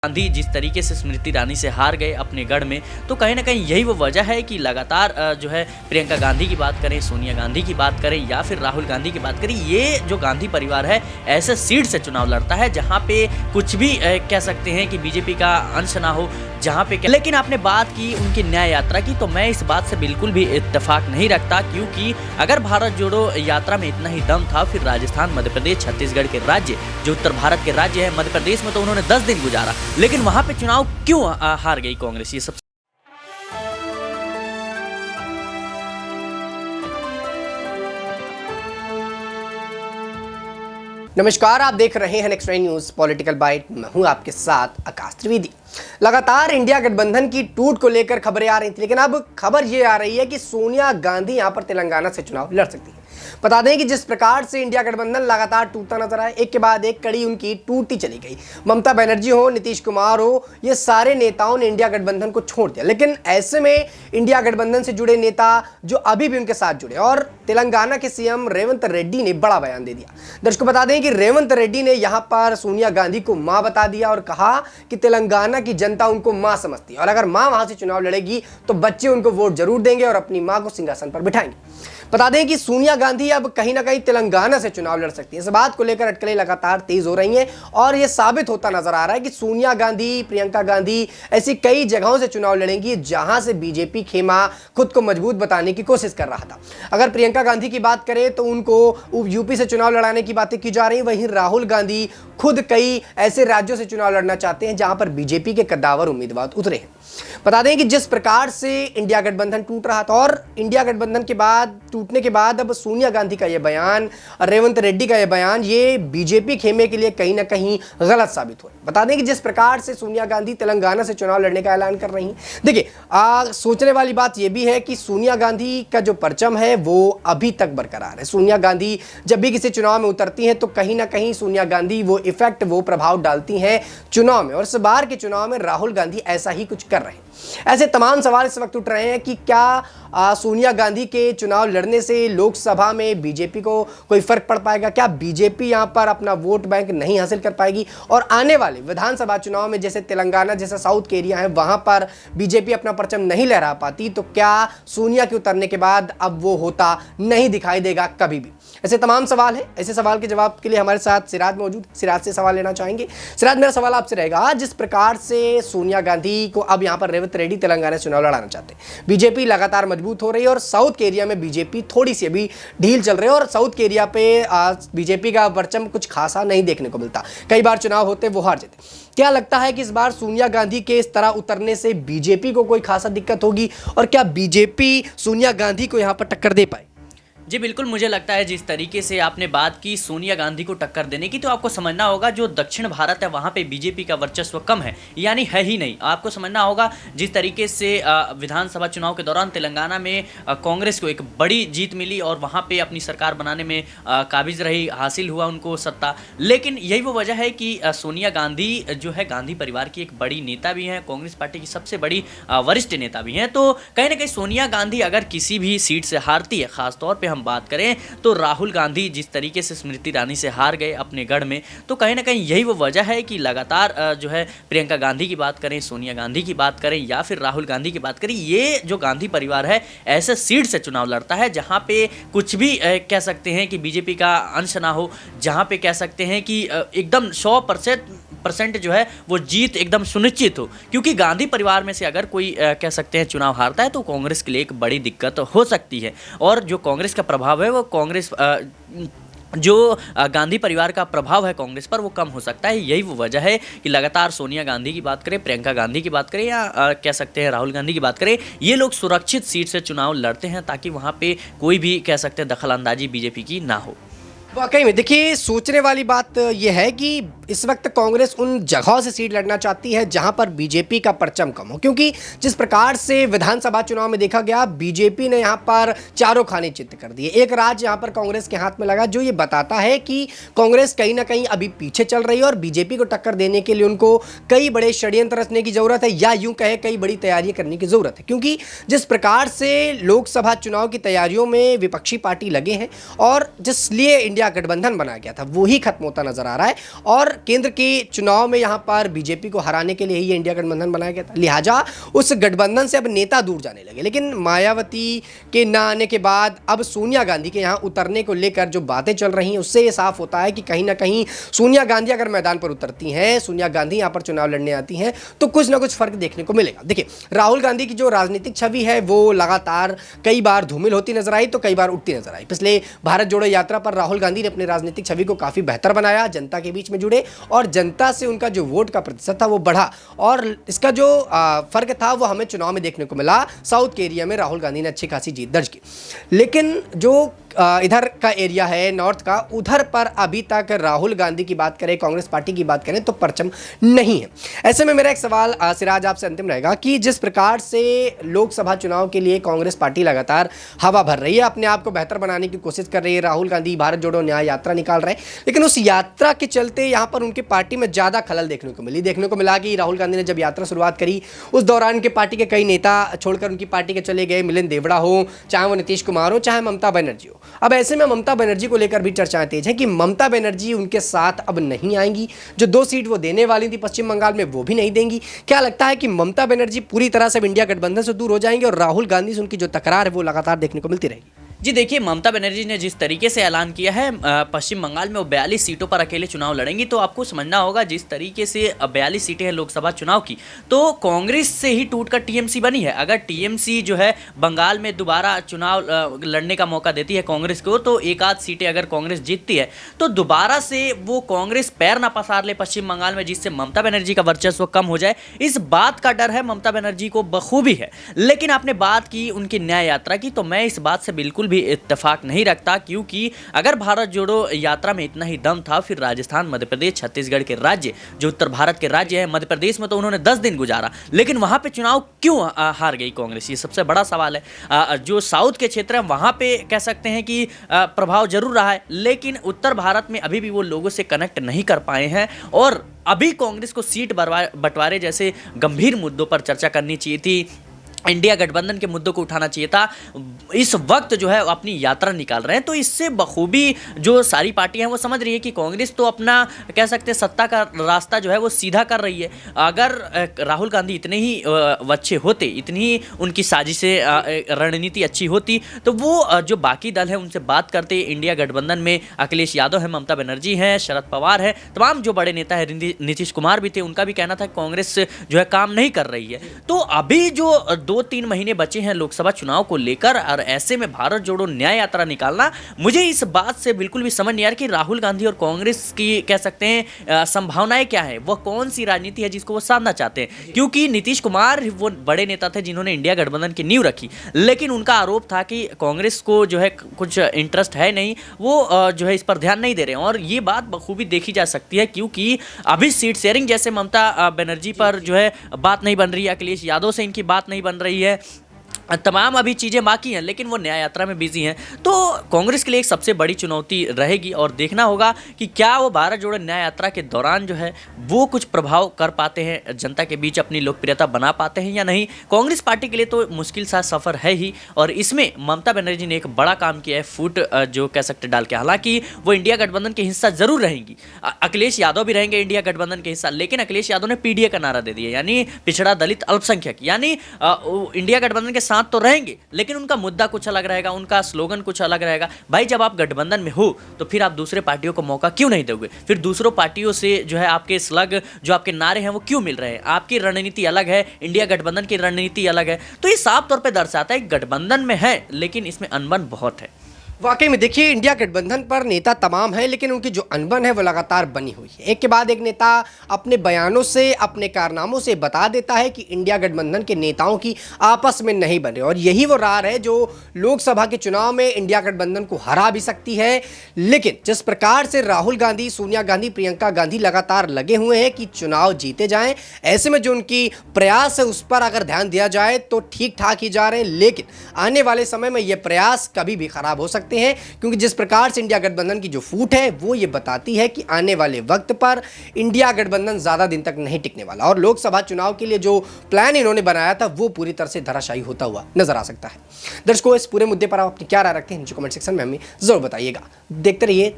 गांधी जिस तरीके से स्मृति ईरानी से हार गए अपने गढ़ में, तो कहीं ना कहीं यही वो वजह है कि लगातार जो है प्रियंका गांधी की बात करें, सोनिया गांधी की बात करें या फिर राहुल गांधी की बात करें, ये जो गांधी परिवार है ऐसे सीट से चुनाव लड़ता है जहां पे कुछ भी कह सकते हैं कि बीजेपी का अंश ना हो, जहां पे लेकिन आपने बात की उनकी न्याय यात्रा की, तो मैं इस बात से बिल्कुल भी इत्तेफाक नहीं रखता, क्योंकि अगर भारत जोड़ो यात्रा में इतना ही दम था, फिर राजस्थान, मध्य प्रदेश, छत्तीसगढ़ के राज्य जो उत्तर भारत के राज्य है, मध्य प्रदेश में तो उन्होंने 10 दिन गुजारा, लेकिन वहां पे चुनाव क्यों हार गई कांग्रेस? ये सब नमस्कार, आप देख रहे हैं नेक्स्ट न्यूज पॉलिटिकल बाइट। मैं हूं आपके साथ आकाश त्रिवेदी। लगातार इंडिया गठबंधन की टूट को लेकर खबरें आ रही थी, लेकिन अब खबर यह आ रही है कि सोनिया गांधी यहां पर तेलंगाना से चुनाव लड़ सकती है। बता दें कि जिस प्रकार से इंडिया गठबंधन लगातार टूटता नजर आया, एक के बाद एक कड़ी उनकी टूटती चली गई। ममता बनर्जी हो, नीतीश कुमार हो, ये सारे नेताओं ने इंडिया गठबंधन को छोड़ दिया, लेकिन ऐसे में इंडिया गठबंधन से जुड़े नेता जो अभी भी उनके साथ जुड़े, और तेलंगाना के सीएम रेवंत रेड्डी ने बड़ा बयान दे दिया। दर्शकों बता दें कि रेवंत रेड्डी ने यहां पर सोनिया गांधी को मां बता दिया और कहा कि तेलंगाना की जनता उनको मां समझती है, और अगर मां वहां से चुनाव लड़ेगी तो बच्चे उनको वोट जरूर देंगे और अपनी मां को सिंहासन पर बिठाएंगे। बता दें कि सोनिया गांधी अब कहीं ना कहीं तेलंगाना से चुनाव लड़ सकती है। इस बात को लेकर अटकलें लगातार तेज हो रही हैं और यह साबित होता नजर आ रहा है कि सोनिया गांधी, प्रियंका गांधी ऐसी कई जगहों से चुनाव लड़ेंगी जहां से बीजेपी खेमा खुद को मजबूत बताने की कोशिश कर रहा था। अगर प्रियंका गांधी की बात करें तो उनको यूपी से चुनाव लड़ाने की बातें की जा रही, वहीं राहुल गांधी खुद कई ऐसे राज्यों से चुनाव लड़ना चाहते हैं जहां पर बीजेपी के कद्दावर उम्मीदवार उतरे हैं। बता दें कि जिस प्रकार से इंडिया गठबंधन टूट रहा था और इंडिया गठबंधन के बाद टूटने के बाद अब सोनिया गांधी का यह बयान, रेवंत रेड्डी का यह बयान, ये बीजेपी खेमे के लिए कहीं ना कहीं गलत साबित हुआ। बता दें कि जिस प्रकार से सोनिया गांधी तेलंगाना से चुनाव लड़ने का ऐलान कर रही हैं, देखिए सोचने वाली बात यह भी है कि सोनिया गांधी का जो परचम है वो अभी तक बरकरार है। सोनिया गांधी जब भी किसी चुनाव में उतरती हैं तो कहीं ना कहीं सोनिया गांधी वो इफेक्ट, वो प्रभाव डालती हैं चुनाव में, और इस बार के चुनाव में राहुल गांधी ऐसा ही कुछ कर रहे हैं। ऐसे तमाम सवाल इस वक्त उठ रहे हैं कि क्या सोनिया गांधी के चुनाव लड़ने से लोकसभा में बीजेपी को कोई फर्क पड़ पाएगा? क्या बीजेपी यहां पर अपना वोट बैंक नहीं हासिल कर पाएगी? और आने वाले विधानसभा चुनाव में जैसे तेलंगाना जैसा साउथ के एरिया है वहां पर बीजेपी अपना परचम नहीं लहरा पाती, तो क्या सोनिया के उतरने के बाद अब वो होता नहीं दिखाई देगा कभी भी? ऐसे तमाम सवाल है। ऐसे सवाल के जवाब के लिए हमारे साथ सिराज मौजूद, सिराज से सवाल लेना चाहेंगे। सिराज, मेरा सवाल आपसे रहेगा, जिस प्रकार से सोनिया गांधी को अब यहां पर रेवंत रेड्डी तेलंगाना से चुनाव लड़ाना चाहते हैं, बीजेपी लगातार मजबूत हो रही है और साउथ के एरिया में बीजेपी थोड़ी सी अभी ढील चल रही है, और साउथ के एरिया पे बीजेपी का परचम कुछ खासा नहीं देखने को मिलता। कई बार चुनाव होते वो हार जाते। क्या लगता है कि इस बार सोनिया गांधी के इस तरह उतरने से बीजेपी को कोई खासा दिक्कत होगी, और क्या बीजेपी सोनिया गांधी को यहां पर टक्कर दे पाए? जी बिल्कुल, मुझे लगता है जिस तरीके से आपने बात की सोनिया गांधी को टक्कर देने की, तो आपको समझना होगा जो दक्षिण भारत है वहाँ पे बीजेपी का वर्चस्व कम है, यानी है ही नहीं। आपको समझना होगा जिस तरीके से विधानसभा चुनाव के दौरान तेलंगाना में कांग्रेस को एक बड़ी जीत मिली और वहाँ पे अपनी सरकार बनाने में काबिज रही, हासिल हुआ उनको सत्ता, लेकिन यही वो वजह है कि सोनिया गांधी जो है गांधी परिवार की एक बड़ी नेता भी हैं, कांग्रेस पार्टी की सबसे बड़ी वरिष्ठ नेता भी हैं। तो कहीं ना कहीं सोनिया गांधी अगर किसी भी सीट से हारती है, खासतौर पर हम बात करें तो राहुल गांधी जिस तरीके से स्मृति ईरानी से हार गए अपने गढ़ में, तो कहीं ना कहीं यही वो वजह है कि लगातार जो है प्रियंका गांधी की बात करें, सोनिया गांधी की बात करें या फिर राहुल गांधी की बात करें, ये जो गांधी परिवार है ऐसे सीट से चुनाव लड़ता है जहां पे कुछ भी कह सकते हैं कि बीजेपी का अंश ना हो, जहां पे कह सकते हैं कि एकदम 100% जो है वो जीत एकदम सुनिश्चित हो। क्योंकि गांधी परिवार में से अगर कोई कह सकते हैं चुनाव हारता है तो कांग्रेस के लिए एक बड़ी दिक्कत हो सकती है, और जो कांग्रेस का प्रभाव है वो कांग्रेस जो गांधी परिवार का प्रभाव है कांग्रेस पर वो कम हो सकता है। यही वो वजह है कि लगातार सोनिया गांधी की बात करें, प्रियंका गांधी की बात करें या कह सकते हैं राहुल गांधी की बात करें, ये लोग सुरक्षित सीट से चुनाव लड़ते हैं ताकि वहाँ पे कोई भी कह सकते हैं दखलंदाजी बीजेपी की ना हो। वाकई में देखिए, सोचने वाली बात यह है कि इस वक्त कांग्रेस उन जगहों से सीट लड़ना चाहती है जहां पर बीजेपी का परचम कम हो, क्योंकि जिस प्रकार से विधानसभा चुनाव में देखा गया, बीजेपी ने यहां पर चारों खाने चित्त कर दिए। एक राज्य यहां पर कांग्रेस के हाथ में लगा, जो ये बताता है कि कांग्रेस कहीं ना कहीं अभी पीछे चल रही है और बीजेपी को टक्कर देने के लिए उनको कई बड़े षड्यंत्र रचने की जरूरत है, या यूं कहे कई बड़ी तैयारियां करने की जरूरत है। क्योंकि जिस प्रकार से लोकसभा चुनाव की तैयारियों में विपक्षी पार्टी लगे हैं और जिसलिए इंडिया इंडिया गठबंधन बनाया गया था वो ही खत्म होता नजर आ रहा है और केंद्र के चुनाव में यहां पर बीजेपी को हराने के लिए ही ये इंडिया गठबंधन बनाया गया था। लिहाजा उस गठबंधन से अब नेता दूर जाने लगे। लेकिन मायावती के न आने के बाद अब सोनिया गांधी के यहां उतरने को लेकर जो बातें चल रही हैं उससे ये साफ होता है कि कहीं ना कहीं सोनिया गांधी अगर मैदान पर उतरती हैं, सोनिया गांधी यहां पर चुनाव लड़ने आती हैं तो कुछ ना कुछ फर्क देखने को मिलेगा। देखिए, राहुल गांधी की जो राजनीतिक छवि है वो लगातार कई बार धूमिल होती नजर आई तो कई बार उठती नजर आई। पिछले भारत जोड़ो यात्रा पर राहुल गांधी ने अपनी राजनीतिक छवि को काफी बेहतर बनाया, जनता के बीच में जुड़े और जनता से उनका जो वोट का प्रतिशत था वो बढ़ा और इसका जो फर्क था वो हमें चुनाव में देखने को मिला। साउथ के एरिया में राहुल गांधी ने अच्छी खासी जीत दर्ज की, लेकिन जो इधर का एरिया है नॉर्थ का, उधर पर अभी तक राहुल गांधी की बात करें, कांग्रेस पार्टी की बात करें तो परचम नहीं है। ऐसे में मेरा एक सवाल सिराज आपसे अंतिम रहेगा कि जिस प्रकार से लोकसभा चुनाव के लिए कांग्रेस पार्टी लगातार हवा भर रही है, अपने आप को बेहतर बनाने की कोशिश कर रही है, राहुल गांधी भारत जोड़ो न्याय यात्रा निकाल रहे हैं, लेकिन उस यात्रा के चलते यहाँ पर उनकी पार्टी में ज़्यादा खलल देखने को मिला कि राहुल गांधी ने जब यात्रा शुरुआत करी उस दौरान उनके पार्टी के कई नेता छोड़कर उनकी पार्टी के चले गए, मिलिंद देवड़ा हो, चाहे वो नीतीश कुमार हो, चाहे ममता बनर्जी हो। अब ऐसे में ममता बनर्जी को लेकर भी चर्चाएं तेज हैं कि ममता बनर्जी उनके साथ अब नहीं आएंगी, जो 2 सीट वो देने वाली थी पश्चिम बंगाल में वो भी नहीं देंगी। क्या लगता है कि ममता बनर्जी पूरी तरह से इंडिया गठबंधन से दूर हो जाएंगे और राहुल गांधी से उनकी जो तकरार है वो लगातार देखने को मिलती रहेगी? जी देखिए, ममता बनर्जी ने जिस तरीके से ऐलान किया है पश्चिम बंगाल में वो 42 सीटों पर अकेले चुनाव लड़ेंगी, तो आपको समझना होगा जिस तरीके से 42 सीटें हैं लोकसभा चुनाव की, तो कांग्रेस से ही टूटकर टीएमसी बनी है। अगर टीएमसी जो है बंगाल में दोबारा चुनाव लड़ने का मौका देती है कांग्रेस को, तो एक आध सीटें अगर कांग्रेस जीतती है तो दोबारा से वो कांग्रेस पैर ना पसार ले पश्चिम बंगाल में, जिससे ममता बनर्जी का वर्चस्व कम हो जाए। इस बात का डर है ममता बनर्जी को बखूबी है। लेकिन आपने बात की उनकी न्याय यात्रा की, तो मैं इस बात से बिल्कुल भी इत्तेफाक नहीं रखता, क्योंकि अगर भारत जोड़ो यात्रा में इतना ही दम था, फिर राजस्थान, मध्य प्रदेश, छत्तीसगढ़ के राज्य जो उत्तर भारत के राज्य है, मध्य प्रदेश में तो उन्होंने 10 दिन गुजारा, लेकिन वहां पे चुनाव क्यों हार गई कांग्रेस, ये सबसे बड़ा सवाल है। जो साउथ के क्षेत्र है वहां पे कह सकते हैं कि प्रभाव जरूर रहा है, लेकिन उत्तर भारत में अभी भी वो लोगों से कनेक्ट नहीं कर पाए हैं और अभी कांग्रेस को सीट बंटवारे जैसे गंभीर मुद्दों पर चर्चा करनी चाहिए थी, इंडिया गठबंधन के मुद्दों को उठाना चाहिए था। इस वक्त जो है अपनी यात्रा निकाल रहे हैं, तो इससे बखूबी जो सारी पार्टियां हैं वो समझ रही है कि कांग्रेस तो अपना कह सकते हैं सत्ता का रास्ता जो है वो सीधा कर रही है। अगर राहुल गांधी इतने ही अच्छे होते, इतनी ही उनकी साजिशें रणनीति अच्छी होती, तो वो जो बाकी दल है उनसे बात करते। इंडिया गठबंधन में अखिलेश यादव है, ममता बनर्जी हैं, शरद पवार है, तमाम जो बड़े नेता है, नीतीश कुमार भी थे, उनका भी कहना था कांग्रेस जो है काम नहीं कर रही है। तो अभी जो 2-3 महीने बचे हैं लोकसभा चुनाव को लेकर, और ऐसे में भारत जोड़ो न्याय यात्रा निकालना, मुझे इस बात से बिल्कुल भी समझ नहीं आ रहा कि राहुल गांधी और कांग्रेस की कह सकते हैं संभावनाएं क्या है, वह कौन सी राजनीति है जिसको वो साधना चाहते हैं। क्योंकि नीतीश कुमार वो बड़े नेता थे जिन्होंने इंडिया गठबंधन की नींव रखी, लेकिन उनका आरोप था कि कांग्रेस को जो है कुछ इंटरेस्ट है नहीं, वो जो है इस पर ध्यान नहीं दे रहे हैं, और ये बात बखूबी देखी जा सकती है। क्योंकि अभी सीट शेयरिंग जैसे ममता बनर्जी पर जो है बात नहीं बन रही है, अखिलेश यादव से इनकी बात नहीं बन रही है, तमाम अभी चीज़ें बाकी हैं, लेकिन वो न्याय यात्रा में बिजी हैं। तो कांग्रेस के लिए एक सबसे बड़ी चुनौती रहेगी और देखना होगा कि क्या वो भारत जोड़ो न्याय यात्रा के दौरान जो है वो कुछ प्रभाव कर पाते हैं, जनता के बीच अपनी लोकप्रियता बना पाते हैं या नहीं। कांग्रेस पार्टी के लिए तो मुश्किल सा सफ़र है ही, और इसमें ममता बनर्जी ने एक बड़ा काम किया है, फूट जो कह सकते डाल के। हालांकि वो इंडिया गठबंधन के हिस्सा जरूर रहेंगी, अखिलेश यादव भी रहेंगे इंडिया गठबंधन के हिस्सा, लेकिन अखिलेश यादव ने पीडीए का नारा दे दिया, यानी पिछड़ा दलित अल्पसंख्यक, यानी इंडिया गठबंधन के साथ तो रहेंगे लेकिन उनका मुद्दा कुछ अलग रहेगा, उनका स्लोगन कुछ अलग रहेगा। भाई जब आप गठबंधन में हो तो फिर आप दूसरे पार्टियों को मौका क्यों नहीं दोगे, फिर दूसरों पार्टियों से जो है आपके स्लग जो आपके नारे हैं वो क्यों मिल रहे हैं। आपकी रणनीति अलग है, इंडिया गठबंधन की रणनीति अलग है, तो ये साफ तौर पर दर्शाता है गठबंधन में है लेकिन इसमें अनबन बहुत है। वाकई में देखिए, इंडिया गठबंधन पर नेता तमाम है, लेकिन उनकी जो अनबन है वो लगातार बनी हुई है। एक के बाद एक नेता अपने बयानों से, अपने कारनामों से बता देता है कि इंडिया गठबंधन के नेताओं की आपस में नहीं बन रही, और यही वो रार है जो लोकसभा के चुनाव में इंडिया गठबंधन को हरा भी सकती है। लेकिन जिस प्रकार से राहुल गांधी, सोनिया गांधी, प्रियंका गांधी लगातार लगे हुए हैं कि चुनाव जीते जाएं, ऐसे में जो उनकी प्रयास है उस पर अगर ध्यान दिया जाए तो ठीक ठाक ही जा रहे हैं, लेकिन आने वाले समय में ये प्रयास कभी भी खराब हो सकते हैं, क्योंकि जिस प्रकार से इंडिया गठबंधन की जो फूट है वो ये बताती है कि आने वाले वक्त पर इंडिया गठबंधन ज्यादा दिन तक नहीं टिकने वाला, और लोकसभा चुनाव के लिए जो प्लान इन्होंने बनाया था वो पूरी तरह से धराशायी होता हुआ नजर आ सकता है। दर्शकों, इस पूरे मुद्दे पर आप अपनी क्या राय रखते हैं नीचे कमेंट सेक्शन में हमें जरूर बताइएगा। देखते रहिए